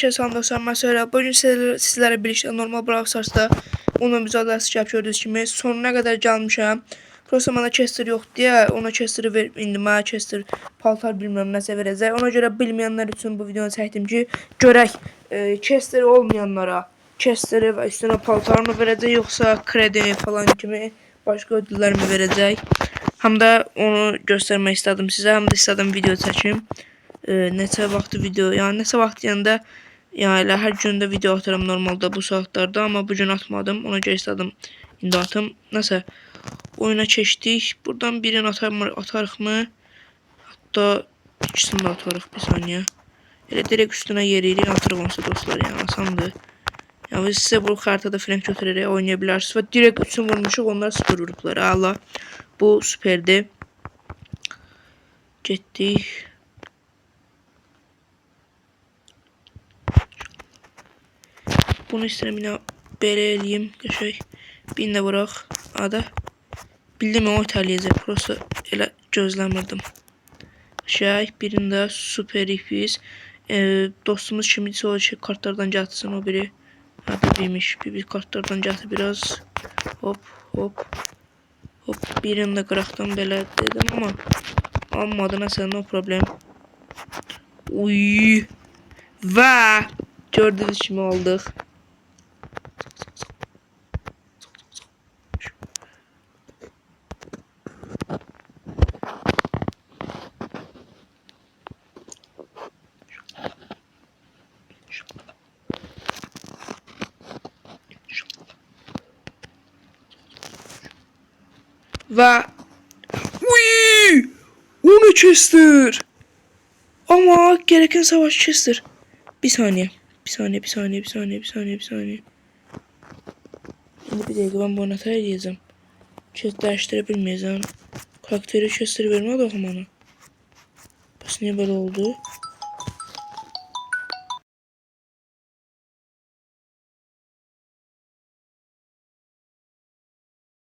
kez sandırsam mesela bugün sizlere birlikte normal Brawl Stars'da onunla mücadelesi yapıyoruz kimi sonuna kadar gelmişəm. Prosta bana Chester yok diye ona Chester'ı verip indim. Ha Chester paltar bilmem nəsə verəcək. Ona göre bilmeyenler için bu videonu çəkdim ki görək Chester olmayanlara Chester'ı ve üstüne paltarını verəcək yoksa kredi falan kimi başka ödüller mi verəcək. Hem de onu göstermek istedim size, hem de istedim video çəkim. Neçə vaxtı video, yani neçə vaxt yanında yani elə hər gün də video atıram normalde bu saatlarda, ama bugün atmadım. Ona görə istedim indi atım. Nəsə oyuna keçdik. Buradan birini atarıq mı? Hatta ikisini də atarıq, bir saniye. Elə direkt üstüne yeriyirik, atırıq onsa dostlar, yani asandır. Yani size bu kartada frank götürerek oynayabilirsiniz ve direkt 3'ünü vurmuşuq, onlar 0 vurublar. Allah, bu süperdi. Getdik. Bunu istəyirəm yine belə eləyim, qəşəng. Birini də vuraq. Ada. Bildim o itələyəcək, prosta elə gözləmirdim. Qəşəng, birini də super ipiz. Dostumuz kimidirsə o şey kartlardan gətirsin, o biri. Ha, bibiymiş. Bibi kartlardan gətir biraz. Hop, hop. Hop, birini də qıraqdan belə dedim, amma almadı, nəsə, no problem. Uy. Və gördüyünüz kimi aldıq. Ve uy, onu Chester. Ama gereken savaş Chester. Bir saniye. Şimdi bir dakika, ben bunu hata edeceğim. Chester değiştirebilmeyeceğim. Karakteri Chester vermedi o bana. Bas niye böyle oldu?